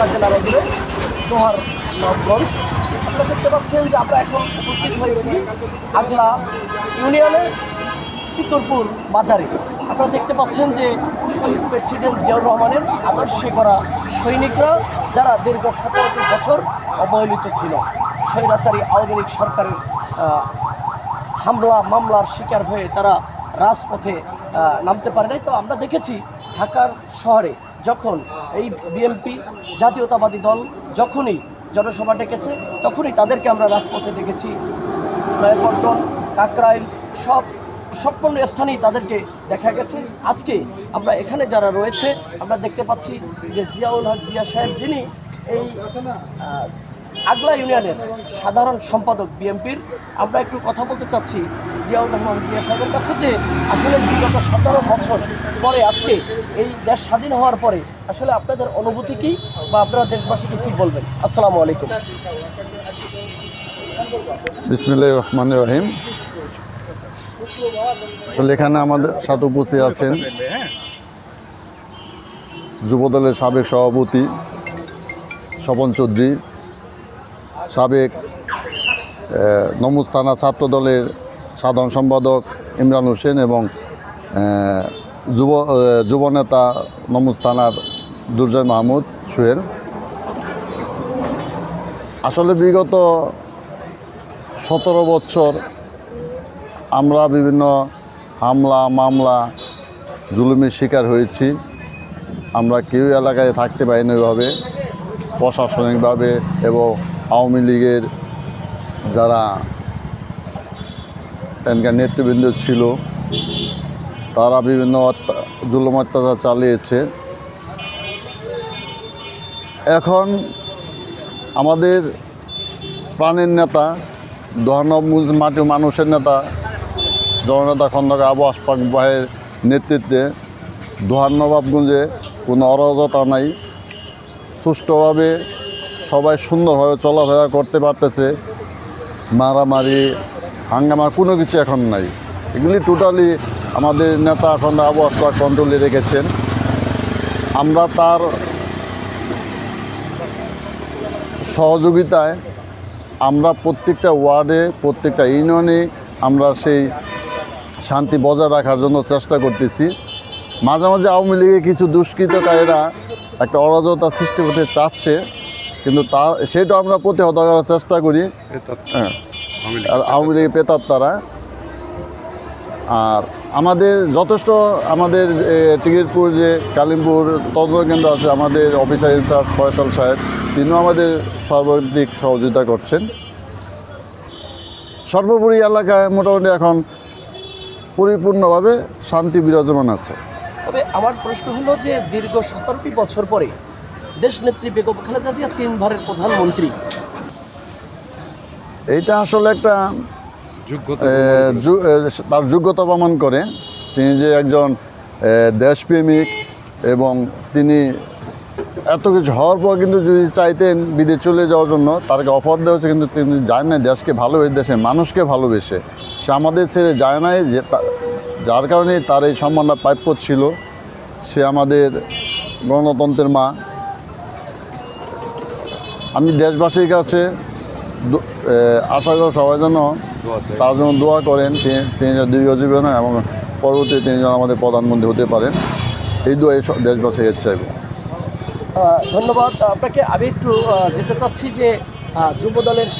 পাবনা জেলার অধীনে দোহার নবগঞ্জ। আপনারা দেখতে পাচ্ছেন যে আমরা এখন উপস্থিত হয়েছি আগলা ইউনিয়নের তিতুরপুর বাজারে। আপনারা দেখতে পাচ্ছেন যে শহীদ প্রেসিডেন্ট জিয়াউর রহমানের আদর্শে করা সৈনিকরা, যারা দীর্ঘ 17টি বছর অবহেলিত ছিল, স্বৈরাচারী আওয়ামী লীগ সরকারের হামলা মামলার শিকার হয়ে তারা রাজপথে নামতে পারে নাই। তো আমরা দেখেছি ঢাকার শহরে যখন এই বিএনপি জাতীয়তাবাদী দল যখনই জনসভা ডেকেছে, তখনই তাদেরকে আমরা রাজপথে দেখেছি। নয়াপল্টন, কাকরাইল, সম্পূর্ণ স্থানেই তাদেরকে দেখা গেছে। আজকে আমরা এখানে যারা রয়েছে আমরা দেখতে পাচ্ছি যে জিয়াউল হক জিয়া সাহেব, যিনি এই আগলা ইউনিয়নের সাধারণ সম্পাদক বিএনপির। আমরা একটু কথা বলতে চাচ্ছি জিয়াউর রহমান জিয়া সাহেবের কাছে যে আসলে বিগত 17 বছর পরে আজকে এই দেশ স্বাধীন হওয়ার পরে আসলে আপনাদের অনুভূতি কী, বা আপনারা দেশবাসীকে কী বলবেন? আসসালামু আলাইকুম। বিসমিল্লাহির রহমানির রহিম। আসলে এখানে আমাদের সাথে উপস্থিত আছেন যুবদলের সাবেক সভাপতি স্বপন চৌধুরী, সাবেক নমুজ থানা ছাত্র দলের সাধারণ সম্পাদক ইমরান হোসেন এবং যুবনেতা নমুজ থানার দুর্জয় মাহমুদ সোহেল। আসলে বিগত 17 বছর আমরা বিভিন্ন হামলা মামলা জুলুমের শিকার হয়েছি। আমরা কেউ এলাকায় থাকতে পারিনি ওইভাবে, প্রশাসনিকভাবে এবং আওয়ামী লীগের যারা এখানকার নেতৃবৃন্দ ছিল তারা বিভিন্ন জুলুম অত্যাচার চালিয়েছে। এখন আমাদের প্রাণের নেতা, দোহানবগঞ্জ মাটি মানুষের নেতা জননেতা খন্দকার আবু আশফাক ভাইয়ের নেতৃত্বে দোহানবগঞ্জে কোনো অরাজকতা নাই, সুষ্ঠুভাবে সবাই সুন্দরভাবে চলাফেরা করতে পারতেছে। মারামারি হাঙ্গামা কোনো কিছু এখন নাই। এগুলি টোটালি আমাদের নেতা খন্দকার আবু আশফাক কন্ট্রোলে রেখেছেন। আমরা তার সহযোগিতায় আমরা প্রত্যেকটা ওয়ার্ডে, প্রত্যেকটা ইউনিয়নে আমরা সেই শান্তি বজায় রাখার জন্য চেষ্টা করতেছি। মাঝে মাঝে আওয়ামী লীগের কিছু দুষ্কৃতকারীরা একটা অরাজকতা সৃষ্টি করতে চাচ্ছে, কিন্তু সেটা আমরা প্রতিহত করার চেষ্টা করি। আর আওয়ামী লীগের পেতাত্তারা আর আমাদের যথেষ্ট, আমাদের টিকিটপুর যে কালিমপুর তদন্ত কেন্দ্র আছে, আমাদের অফিসার ইনচার্জ ফয়সাল সাহেব, তিনিও আমাদের সর্বাধিক সহযোগিতা করছেন। সর্বোপরি এলাকায় মোটামুটি এখন পরিপূর্ণভাবে শান্তি বিরাজমান আছে। তবে আমার প্রশ্ন হলো যে দীর্ঘ 17টি বছর পরে দেশনেত্রী বেগম খালেদা জিয়া 3বারের প্রধানমন্ত্রী, এইটা আসলে একটা তার যোগ্যতা প্রমাণ করে। তিনি যে একজন দেশপ্রেমিক এবং তিনি এত কিছু হওয়ার পর কিন্তু যদি চাইতেন বিদেশ চলে যাওয়ার জন্য, তাকে অফার দেওয়া হচ্ছে, কিন্তু তিনি যায় না দেশকে ভালোবেসে, দেশের মানুষকে ভালোবেসে সে আমাদের ছেড়ে যায় নাই, যে যার কারণে তার এই সম্মানটা প্রাপ্য ছিল। সে আমাদের গণতন্ত্রের মা। আমি দেশবাসীর কাছে আশা করি সবাই যেন তার জন্য দোয়া করেন, তিনি যেন দীর্ঘজীবন এবং পরবর্তীতে তিনি যেন আমাদের প্রধানমন্ত্রী হতে পারেন, এই দোয়া দেশবাসীকে চাইব। ধন্যবাদ আপনাকে। আমি একটু যেতে চাচ্ছি যে যুবদলের